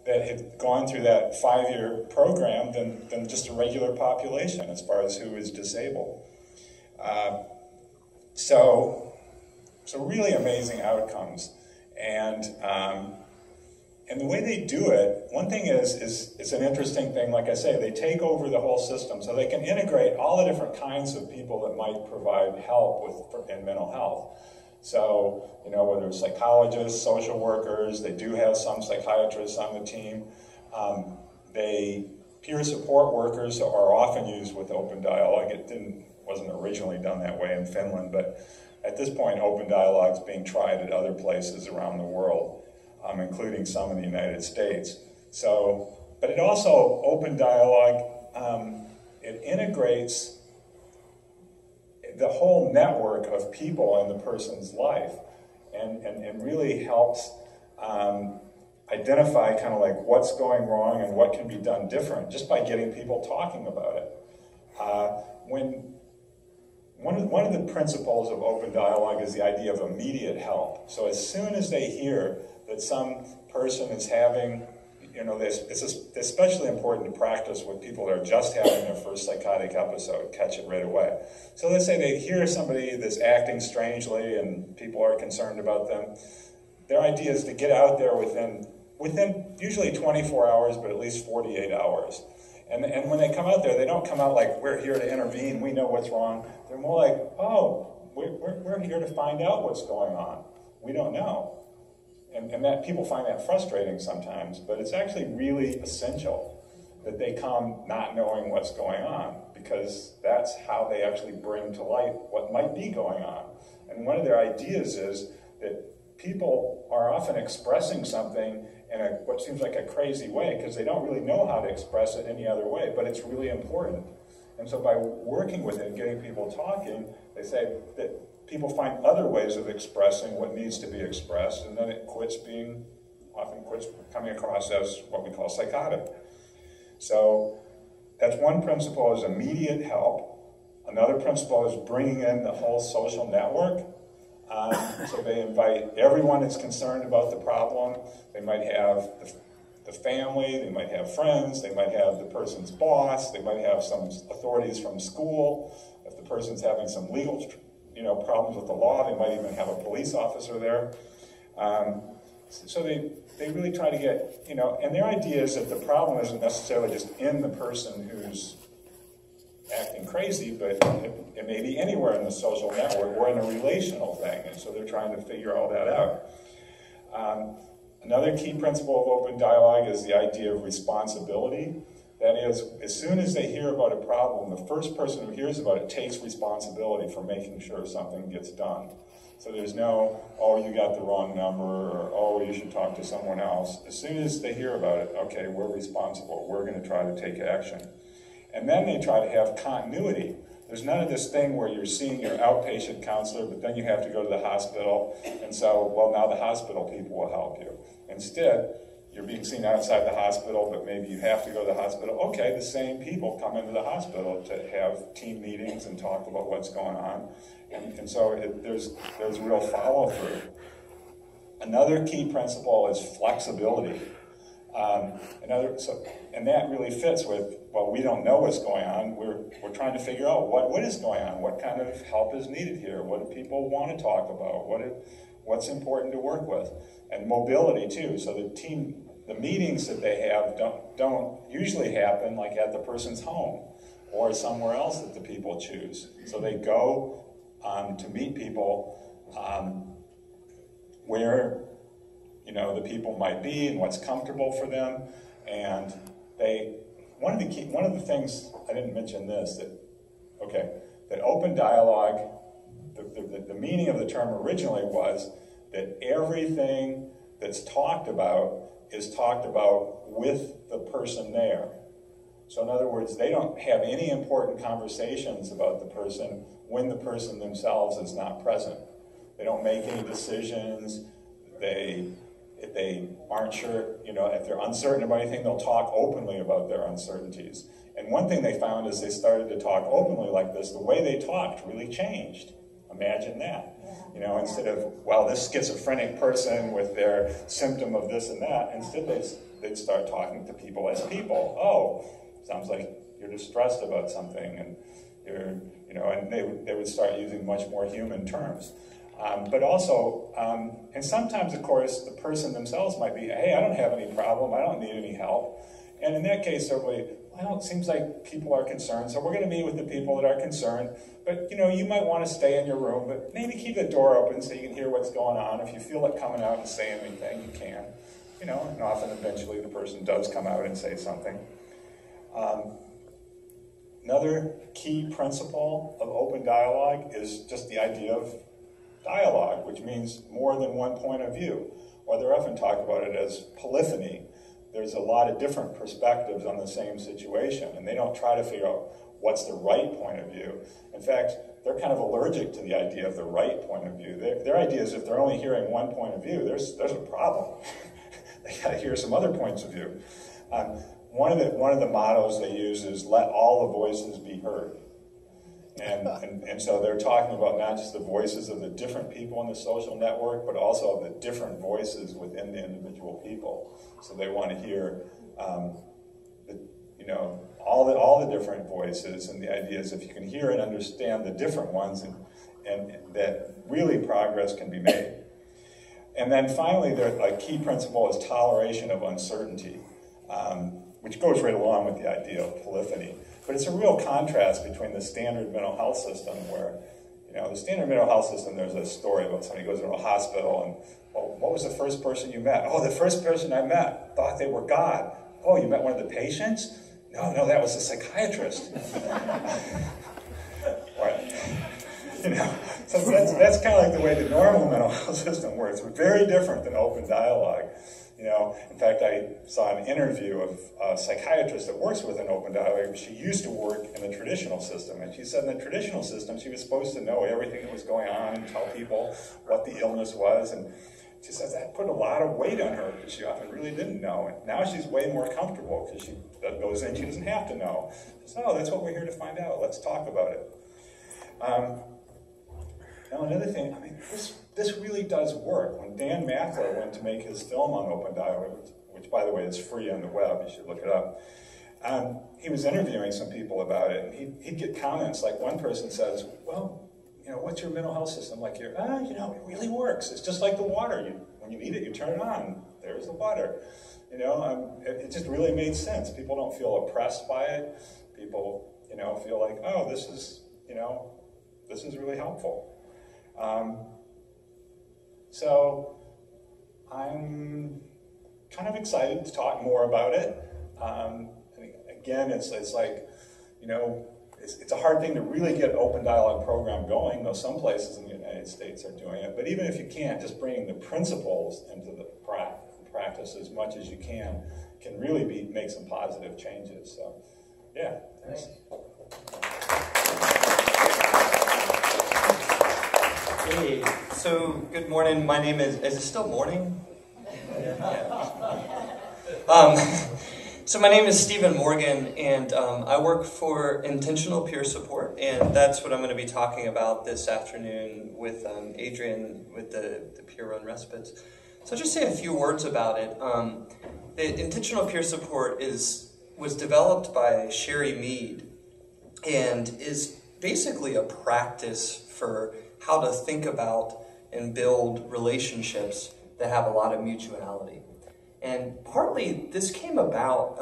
that had gone through that 5-year program than just a regular population as far as who is disabled. So really amazing outcomes. And the way they do it, one thing is it's an interesting thing, like I say, they take over the whole system, so they can integrate all the different kinds of people that might provide help in mental health. So, you know, whether it's psychologists, social workers, they do have some psychiatrists on the team. Peer support workers are often used with open dialogue. It wasn't originally done that way in Finland, but at this point, open dialogue is being tried at other places around the world, including some in the United States. So, but it also, open dialogue, it integrates the whole network of people in the person's life and really helps identify kind of like what's going wrong and what can be done different just by getting people talking about it. One of the principles of open dialogue is the idea of immediate help. So as soon as they hear that some person is having, you know, it's especially important to practice with people that are just having their first psychotic episode, catch it right away. So let's say they hear somebody that's acting strangely and people are concerned about them. Their idea is to get out there within usually 24 hours, but at least 48 hours. And when they come out there, they don't come out like, we're here to intervene, we know what's wrong. They're more like, oh, we're here to find out what's going on. We don't know. And that people find that frustrating sometimes, but it's actually really essential that they come not knowing what's going on, because that's how they actually bring to light what might be going on. And one of their ideas is that people are often expressing something in what seems like a crazy way because they don't really know how to express it any other way, but it's really important. And so by working with it and getting people talking, they say that people find other ways of expressing what needs to be expressed, and then it often quits coming across as what we call psychotic. So that's one principle, is immediate help. Another principle is bringing in the whole social network. So they invite everyone that's concerned about the problem. They might have the family, they might have friends, they might have the person's boss, they might have some authorities from school. If the person's having some legal problems with the law, they might even have a police officer there. So they really try to get, and their idea is that the problem isn't necessarily just in the person who's acting crazy, but it may be anywhere in the social network or in a relational thing, and so they're trying to figure all that out. Another key principle of open dialogue is the idea of responsibility. That is, as soon as they hear about a problem, the first person who hears about it takes responsibility for making sure something gets done. So there's no, oh, you got the wrong number, or oh, you should talk to someone else. As soon as they hear about it, okay, we're responsible, we're going to try to take action. And then they try to have continuity. There's none of this thing where you're seeing your outpatient counselor, but then you have to go to the hospital, and so, well, now the hospital people will help you. Instead, you're being seen outside the hospital, but maybe you have to go to the hospital. Okay, the same people come into the hospital to have team meetings and talk about what's going on. And so there's real follow-through. Another key principle is flexibility. And that really fits with, well, we don't know what's going on. We're trying to figure out what is going on, what kind of help is needed here, what do people want to talk about, what's important to work with, and mobility too. So the meetings that they have don't usually happen like at the person's home or somewhere else that the people choose. So they go to meet people where the people might be and what's comfortable for them. And one of the things, I didn't mention this, that open dialogue, the meaning of the term originally was that everything that's talked about is talked about with the person there. So in other words, they don't have any important conversations about the person when the person themselves is not present. They don't make any decisions. If they aren't sure, if they're uncertain about anything, they'll talk openly about their uncertainties. And one thing they found is they started to talk openly like this, the way they talked really changed. Imagine that. You know, instead of, well, this schizophrenic person with their symptom of this and that, instead they'd start talking to people as people. Oh, sounds like you're distressed about something, and you're, you know, and they would start using much more human terms. But also, and sometimes, of course, the person themselves might be, hey, I don't have any problem, I don't need any help. And in that case, everybody, well, it seems like people are concerned, so we're going to meet with the people that are concerned. But, you know, you might want to stay in your room, but maybe keep the door open so you can hear what's going on. If you feel it coming out and saying anything, you can. You know, and often, eventually, the person does come out and say something. Another key principle of open dialogue is just the idea of dialogue, which means more than one point of view. Or they often talk about it as polyphony. There's a lot of different perspectives on the same situation, and they don't try to figure out what's the right point of view. In fact, they're kind of allergic to the idea of the right point of view. Their idea is if they're only hearing one point of view, there's a problem. They got to hear some other points of view. One of the mottos they use is let all the voices be heard. And so they're talking about not just the voices of the different people in the social network, but also of the different voices within the individual people. So they want to hear, all the different voices. And the idea is if you can hear and understand the different ones, and that really progress can be made. And then finally, a key principle is toleration of uncertainty, which goes right along with the idea of polyphony. But it's a real contrast between the standard mental health system where, you know, the standard mental health system, there's a story about somebody who goes into a hospital and, oh, what was the first person you met? Oh, the first person I met thought they were God. Oh, you met one of the patients? No, that was a psychiatrist. You know, so that's kind of like the way the normal mental health system works. It's very different than open dialogue. You know, in fact, I saw an interview of a psychiatrist that works with an open dialogue. She used to work in the traditional system, and she said in the traditional system she was supposed to know everything that was going on and tell people what the illness was, and she says that put a lot of weight on her because she often really didn't know. And now she's way more comfortable because she goes in, she doesn't have to know. She says, oh, that's what we're here to find out. Let's talk about it. Now another thing, I mean, this really does work. When Dan Mackler went to make his film on open dialogue, which by the way is free on the web, you should look it up, he was interviewing some people about it, and he'd get comments like one person says, well, you know, what's your mental health system like here? You know, it really works. It's just like the water. When you need it, you turn it on. There's the water. You know, it just really made sense. People don't feel oppressed by it. People, you know, feel like, oh, this is really helpful. So I'm kind of excited to talk more about it. Again, it's like, you know, it's a hard thing to really get an open dialogue program going, though some places in the United States are doing it. But even if you can't, just bringing the principles into the practice as much as you can really make some positive changes. So, yeah, thanks. Hey, so good morning. My name is it still morning? Yeah. So my name is Stephen Morgan, and I work for Intentional Peer Support, and that's what I'm going to be talking about this afternoon with Adrian with the Peer Run Respites. So I'll just say a few words about it. The Intentional Peer Support was developed by Sherry Mead, and is basically a practice for how to think about and build relationships that have a lot of mutuality. And partly this came about,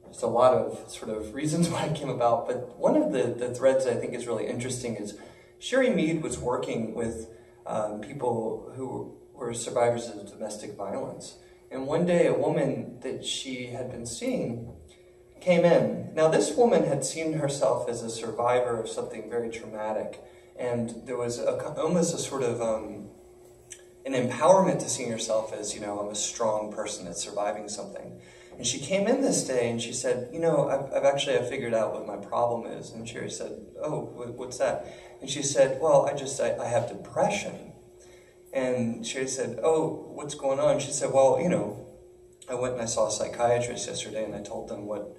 there's a lot of sort of reasons why it came about, but one of the threads I think is really interesting is Sherry Mead was working with people who were survivors of domestic violence. And one day a woman that she had been seeing came in. Now this woman had seen herself as a survivor of something very traumatic, and there was almost a sort of an empowerment to seeing herself as, you know, I'm a strong person that's surviving something. And she came in this day and she said, you know, I've figured out what my problem is. And Sherry said, oh, what's that? And she said, well, I have depression. And Sherry said, oh, what's going on? She said, well, you know, I went and I saw a psychiatrist yesterday and I told them what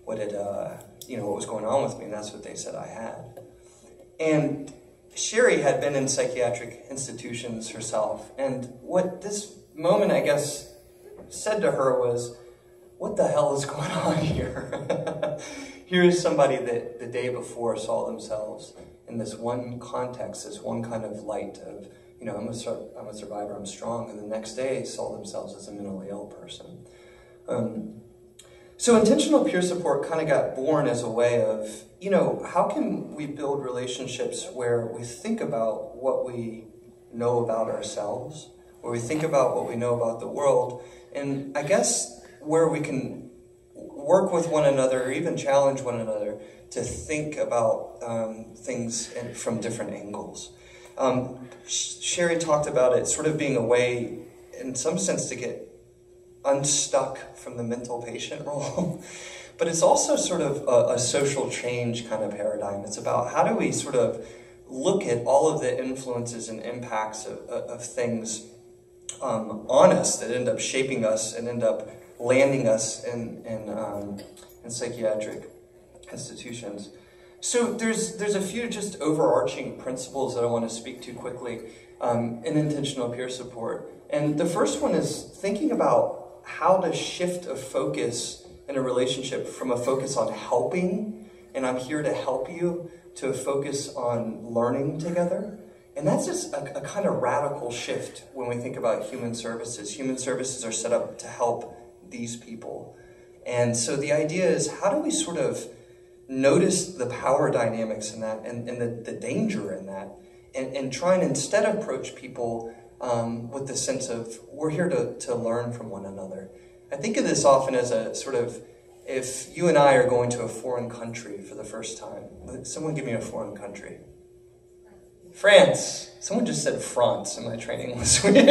was going on with me, and that's what they said I had. And Sherry had been in psychiatric institutions herself, and what this moment, I guess, said to her was, what the hell is going on here? Here's somebody that the day before saw themselves in this one context, this one kind of light of, you know, I'm a survivor, I'm strong, and the next day saw themselves as a mentally ill person. So intentional peer support kind of got born as a way of, you know, how can we build relationships where we think about what we know about ourselves, where we think about what we know about the world, and I guess where we can work with one another or even challenge one another to think about things from different angles. Sherry talked about it sort of being a way, in some sense, to get unstuck from the mental patient role. But it's also sort of a social change kind of paradigm. It's about how do we sort of look at all of the influences and impacts of things on us that end up shaping us and end up landing us in psychiatric institutions. So there's a few just overarching principles that I want to speak to quickly in intentional peer support. And the first one is thinking about how to shift a focus in a relationship from a focus on helping, and I'm here to help you, to a focus on learning together. And that's just a kind of radical shift when we think about human services. Human services are set up to help these people. And so the idea is, how do we sort of notice the power dynamics in that and the danger in that, and try and instead approach people with the sense of, we're here to learn from one another. I think of this often as a sort of, if you and I are going to a foreign country for the first time. Someone give me a foreign country. France. Someone just said France in my training last week.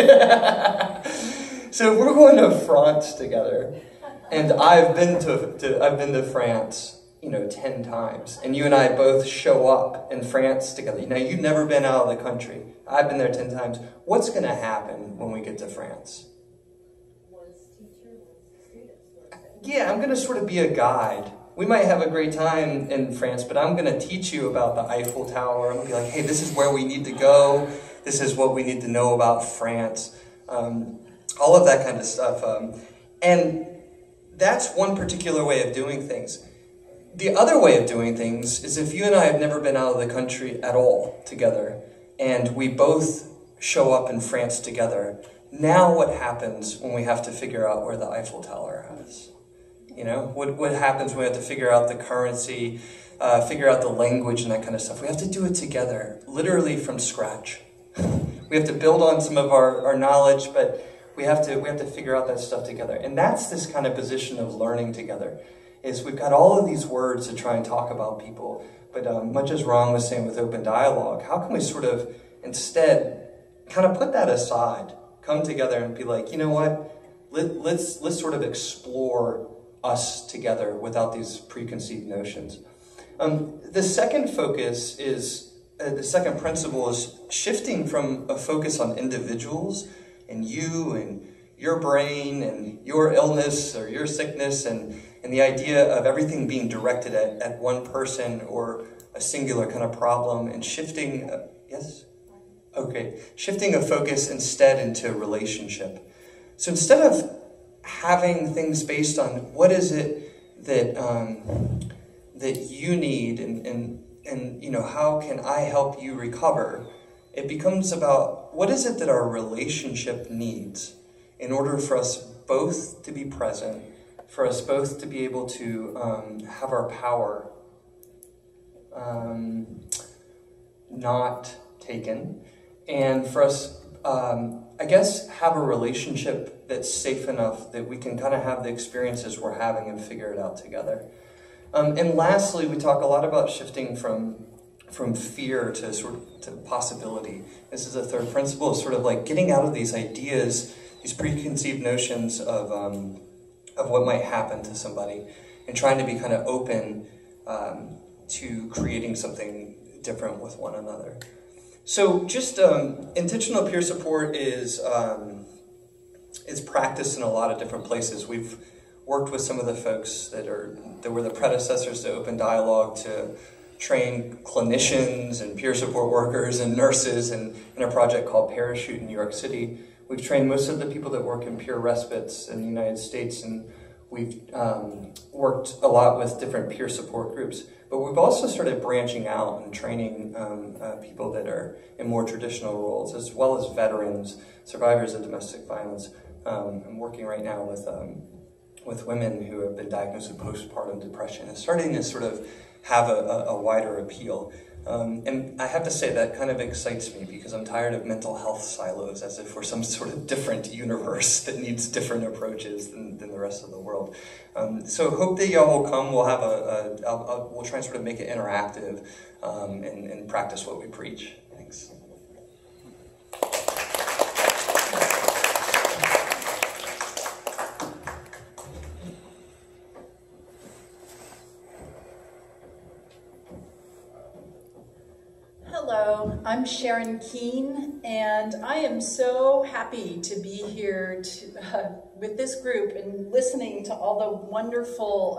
So we're going to France together, and I've been to France, 10 times, and you and I both show up in France together. Now, you've never been out of the country. I've been there 10 times. What's going to happen when we get to France? Yeah, I'm going to sort of be a guide. We might have a great time in France, but I'm going to teach you about the Eiffel Tower. I'm going to be like, hey, this is where we need to go. This is what we need to know about France. All of that kind of stuff. And that's one particular way of doing things. The other way of doing things is if you and I have never been out of the country at all together, and we both show up in France together, now what happens when we have to figure out where the Eiffel Tower is? What happens when we have to figure out the currency, figure out the language and that kind of stuff? We have to do it together, literally from scratch. We have to build on some of our knowledge, but we have to figure out that stuff together. And that's this kind of position of learning together. Is we've got all of these words to try and talk about people, but much as Ron was saying with open dialogue, how can we sort of instead kind of put that aside, come together and be like, you know what, let's sort of explore us together without these preconceived notions. The second focus is, the second principle is shifting from a focus on individuals and you and your brain and your illness or your sickness and the idea of everything being directed at one person or a singular kind of problem, and shifting, shifting a focus instead into relationship. So instead of having things based on what is it that you need and how can I help you recover, it becomes about what is it that our relationship needs in order for us both to be present, for us both to be able to have our power not taken, and for us, have a relationship that's safe enough that we can kind of have the experiences we're having and figure it out together. And lastly, we talk a lot about shifting from fear to possibility. This is a third principle, sort of like getting out of these ideas, these preconceived notions of what might happen to somebody, and trying to be kind of open to creating something different with one another. So just intentional peer support is practiced in a lot of different places. We've worked with some of the folks that were the predecessors to open dialogue, to train clinicians and peer support workers and nurses, and in a project called Parachute in New York City, we've trained most of the people that work in peer respites in the United States, and we've worked a lot with different peer support groups. But we've also started branching out and training people that are in more traditional roles, as well as veterans, survivors of domestic violence. I'm working right now with women who have been diagnosed with postpartum depression, and starting to sort of have a wider appeal. And I have to say that kind of excites me, because I'm tired of mental health silos, as if we're some sort of different universe that needs different approaches than the rest of the world. So hope that y'all will come. We'll have we'll try and sort of make it interactive and practice what we preach. Thanks. Hello, I'm Sharon Keene, and I am so happy to be here with this group and listening to all the wonderful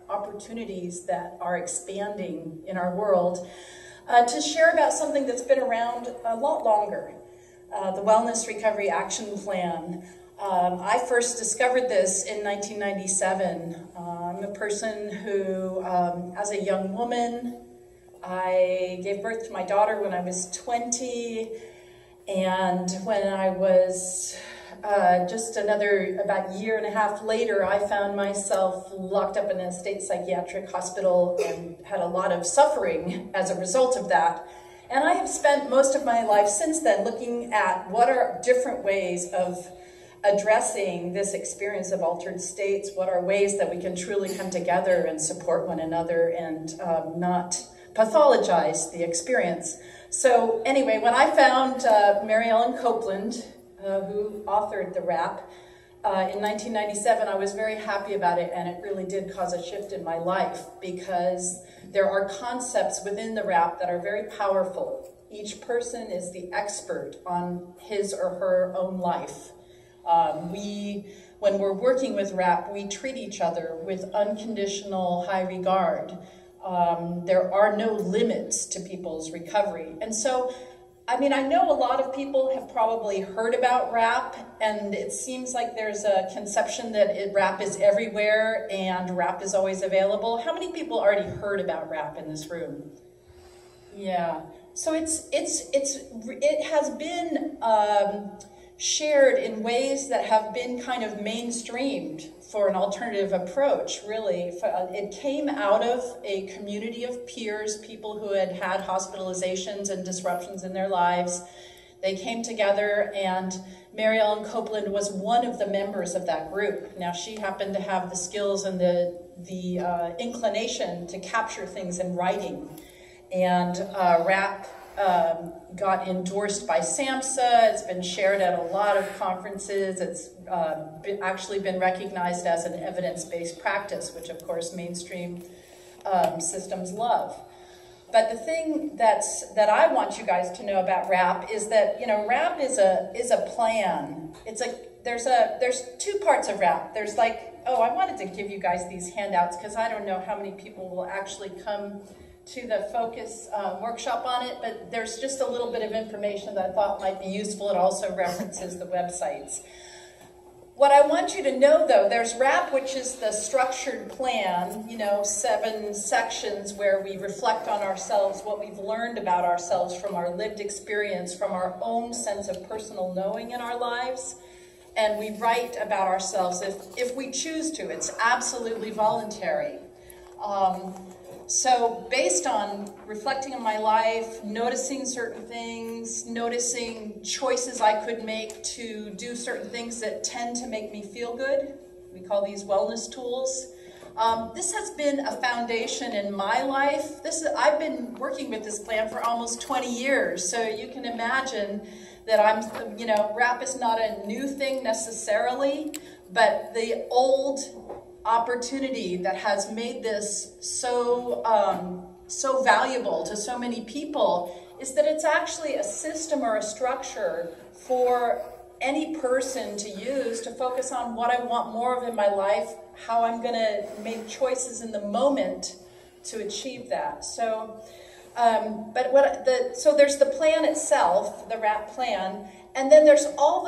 opportunities that are expanding in our world to share about something that's been around a lot longer, the Wellness Recovery Action Plan. I first discovered this in 1997. I'm a person who, as a young woman, I gave birth to my daughter when I was 20, and when I was just about a year and a half later, I found myself locked up in a state psychiatric hospital and had a lot of suffering as a result of that. And I have spent most of my life since then looking at what are different ways of addressing this experience of altered states, what are ways that we can truly come together and support one another and not pathologize the experience. So anyway, when I found Mary Ellen Copeland, who authored the RAP, in 1997, I was very happy about it, and it really did cause a shift in my life, because there are concepts within the RAP that are very powerful. Each person is the expert on his or her own life. When we're working with RAP, we treat each other with unconditional high regard. There are no limits to people's recovery. And so, I mean, I know a lot of people have probably heard about RAP, and it seems like there's a conception that RAP is everywhere and RAP is always available. How many people already heard about RAP in this room? Yeah. So it has been shared in ways that have been kind of mainstreamed for an alternative approach, really. It came out of a community of peers, people who had had hospitalizations and disruptions in their lives. They came together, and Mary Ellen Copeland was one of the members of that group. Now, she happened to have the skills and the inclination to capture things in writing. And RAP got endorsed by SAMHSA. It's been shared at a lot of conferences. It's actually been recognized as an evidence-based practice, which of course mainstream systems love. But the thing that I want you guys to know about RAP is that, you know, RAP is a plan. There's two parts of RAP. There's I wanted to give you guys these handouts because I don't know how many people will actually come to the focus workshop on it, but there's just a little bit of information that I thought might be useful. It also references the websites. What I want you to know, though, there's RAP, which is the structured plan, 7 sections where we reflect on ourselves, what we've learned about ourselves from our lived experience, from our own sense of personal knowing in our lives, and we write about ourselves if we choose to. It's absolutely voluntary. So based on reflecting on my life, noticing certain things, noticing choices I could make to do certain things that tend to make me feel good, we call these wellness tools. This has been a foundation in my life. I've been working with this plan for almost 20 years, so you can imagine that RAP is not a new thing necessarily, but the old opportunity that has made this so valuable to so many people is that it's actually a system or a structure for any person to use to focus on what I want more of in my life, how I'm going to make choices in the moment to achieve that. So, so there's the plan itself, the RAP plan, and then there's all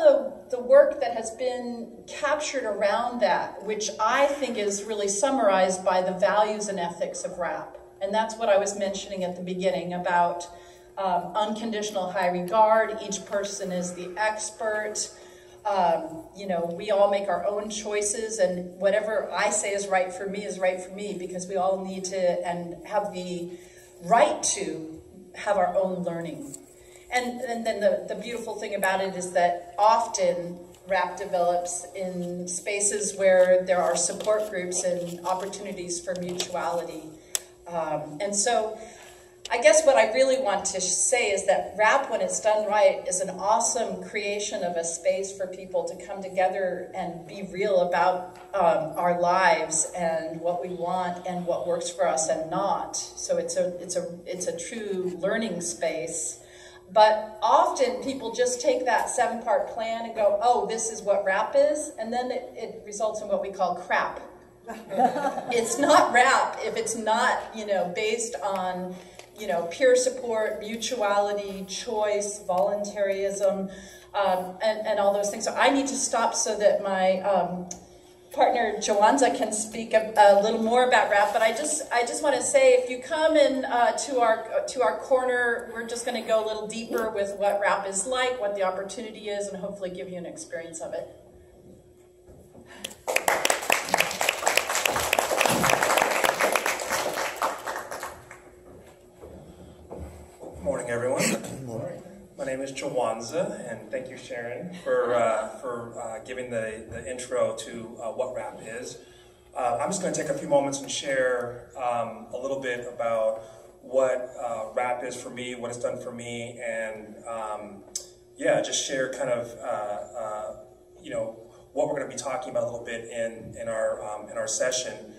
the work that has been captured around that, which I think is really summarized by the values and ethics of RAP. And that's what I was mentioning at the beginning about unconditional high regard. Each person is the expert. We all make our own choices, and whatever I say is right for me because we all need to and have the right to have our own learning. And then the beautiful thing about it is that often RAP develops in spaces where there are support groups and opportunities for mutuality. And so I guess what I really want to say is that RAP, when it's done right, is an awesome creation of a space for people to come together and be real about our lives and what we want and what works for us and not. So it's a true learning space. But often people just take that 7-part plan and go, oh, this is what RAP is, and then it results in what we call crap. It's not RAP if it's not, based on, peer support, mutuality, choice, voluntarism, and all those things. So I need to stop so that my partner Joanza can speak a little more about RAP. But I just want to say, if you come in to our corner, we're just going to go a little deeper with what RAP is like, what the opportunity is, and hopefully give you an experience of it. Good morning, everyone. Good morning. My name is Joanza, and thank you, Sharon, for giving the intro to what RAP is. I'm just going to take a few moments and share a little bit about what RAP is for me, what it's done for me, and just share kind of what we're going to be talking about a little bit in our session.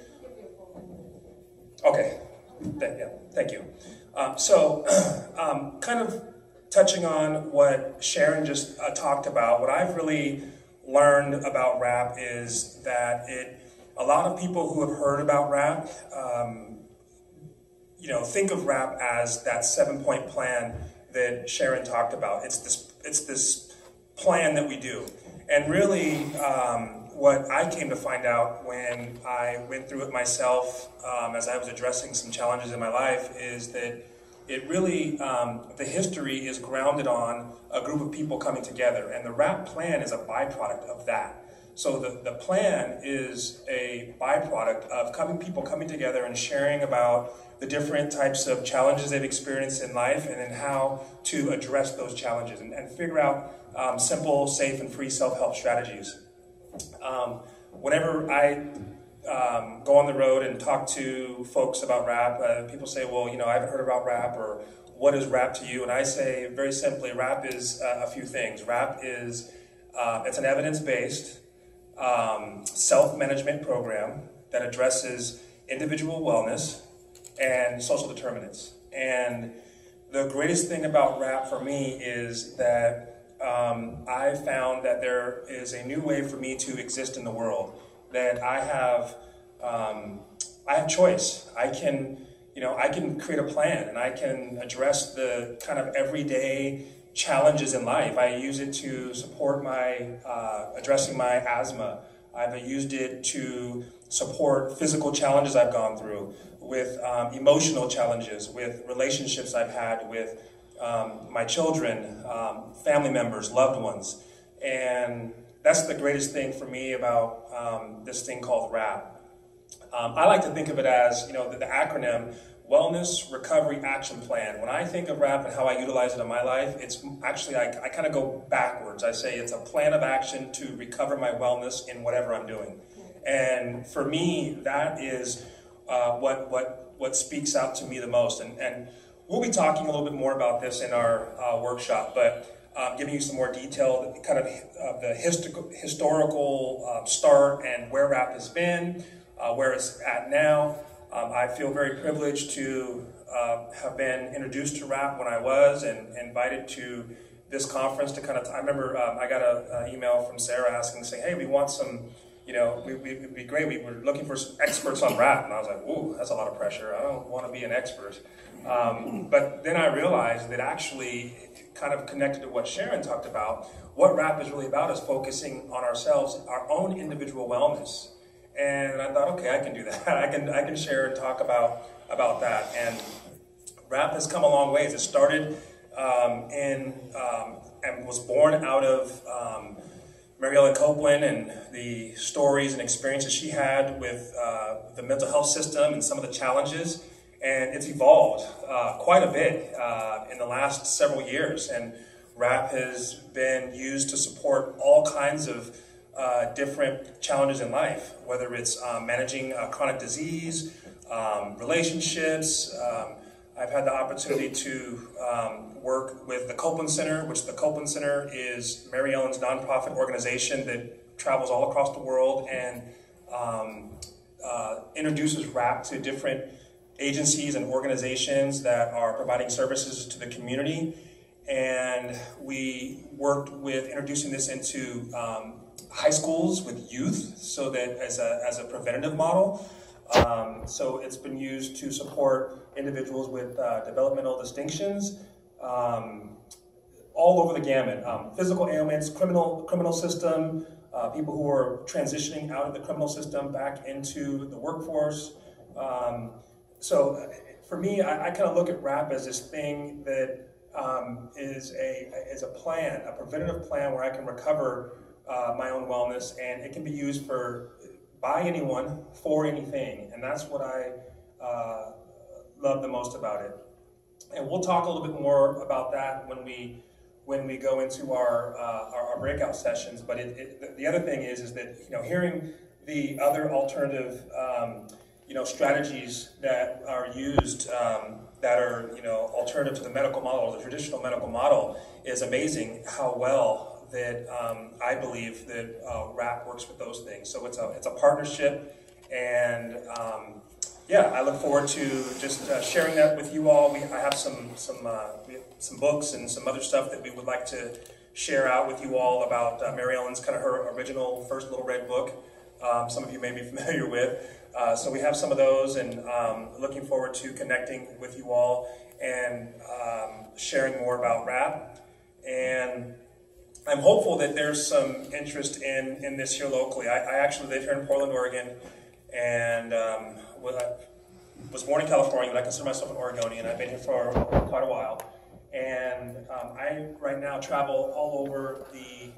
Okay. Thank you. Kind of touching on what Sharon just talked about, what I've really learned about RAP is that a lot of people who have heard about RAP, think of RAP as that 7-point plan that Sharon talked about. It's this plan that we do. And really, what I came to find out when I went through it myself, as I was addressing some challenges in my life, is that it really, the history is grounded on a group of people coming together, and the RAP plan is a byproduct of that. So the plan is a byproduct of people coming together and sharing about the different types of challenges they've experienced in life and then how to address those challenges and figure out simple, safe, and free self-help strategies. Whenever I go on the road and talk to folks about RAP, people say, well, I haven't heard about RAP, or what is RAP to you? And I say very simply, RAP is a few things. RAP is, it's an evidence-based self-management program that addresses individual wellness and social determinants. And the greatest thing about RAP for me is that I found that there is a new way for me to exist in the world, that I have choice. I can create a plan, and I can address the kind of everyday challenges in life. I use it to support my addressing my asthma. I've used it to support physical challenges I've gone through, with emotional challenges, with relationships I've had with my children, family members, loved ones. And that's the greatest thing for me about this thing called RAP. I like to think of it as, the acronym Wellness Recovery Action Plan. When I think of RAP and how I utilize it in my life, it's actually, I kind of go backwards. I say it's a plan of action to recover my wellness in whatever I'm doing. And for me, that is what speaks out to me the most. And we'll be talking a little bit more about this in our workshop, but giving you some more detail, kind of the historical start and where RAP has been, where it's at now. I feel very privileged to have been introduced to RAP when I was and invited to this conference to kind of, I remember I got an email from Sarah saying, hey, we want some it'd be great. We were looking for some experts on rap, and I was like, ooh, that's a lot of pressure. I don't want to be an expert. But then I realized that actually, kind of connected to what Sharon talked about, what rap is really about is focusing on ourselves, our own individual wellness. And I thought, okay, I can do that. I can share and talk about that. And rap has come a long ways. It started and was born out of Mary Ellen Copeland and the stories and experiences she had with the mental health system and some of the challenges. And it's evolved quite a bit in the last several years. And rap has been used to support all kinds of different challenges in life, whether it's managing chronic disease, relationships. I've had the opportunity to work with the Copeland Center, which the Copeland Center is Mary Ellen's nonprofit organization that travels all across the world and introduces rap to different agencies and organizations that are providing services to the community. And we worked with introducing this into high schools with youth, so that as a preventative model. So it's been used to support individuals with developmental distinctions, all over the gamut. Physical ailments, criminal system, people who are transitioning out of the criminal system back into the workforce. So for me, I kind of look at rap as this thing that is a plan, a preventative plan where I can recover my own wellness, and it can be used by anyone for anything, and that's what I love the most about it. And we'll talk a little bit more about that when we go into our breakout sessions. But the other thing is that hearing the other alternative strategies that are used that are alternative to the medical model, the traditional medical model, is amazing. How well that I believe that rap works with those things. So it's a partnership, and I look forward to just sharing that with you all. I have some books and some other stuff that we would like to share out with you all about Mary Ellen's kind of her original first Little Red book. Some of you may be familiar with. So we have some of those, and looking forward to connecting with you all and sharing more about rap. And I'm hopeful that there's some interest in this here locally. I actually live here in Portland, Oregon, and was born in California, but I consider myself an Oregonian. I've been here for quite a while. And I right now travel all over the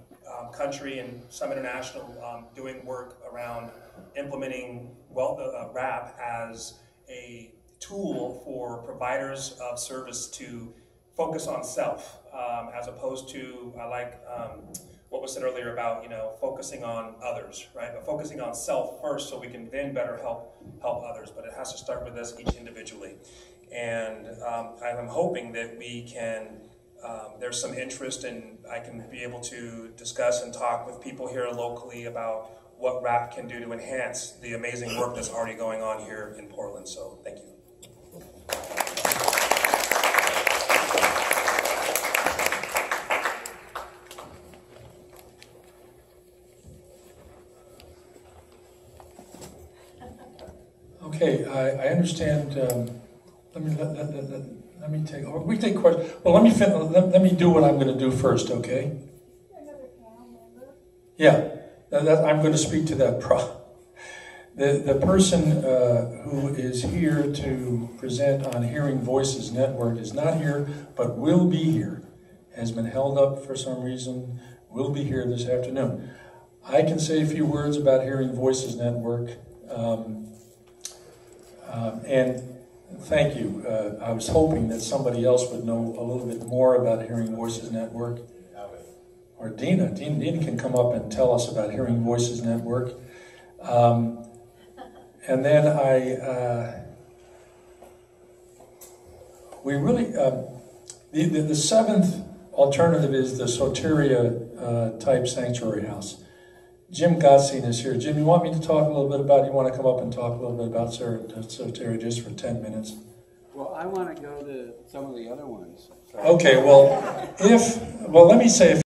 country and some international, doing work around implementing rap as a tool for providers of service to focus on self, as opposed to, I like what was said earlier about focusing on others, right? But focusing on self first, so we can then better help others. But it has to start with us each individually. And I'm hoping that we can. There's some interest, and I can be able to discuss and talk with people here locally about what rap can do to enhance the amazing work that's already going on here in Portland. So thank you. Okay, I understand. Let me take. We take questions. Well, let me do what I'm going to do first. Okay. Yeah, I'm going to speak to that. The person who is here to present on Hearing Voices Network is not here, but will be here. Has been held up for some reason. Will be here this afternoon. I can say a few words about Hearing Voices Network. And thank you. I was hoping that somebody else would know a little bit more about Hearing Voices Network. Or Dina. Dina can come up and tell us about Hearing Voices Network. And then we really, the seventh alternative is the Soteria type sanctuary house. Jim Gottstein is here. Jim, you want me to talk a little bit about, you want to come up and talk a little bit about Soteria just for 10 minutes? Well, I want to go to some of the other ones. So. Okay, well, let me say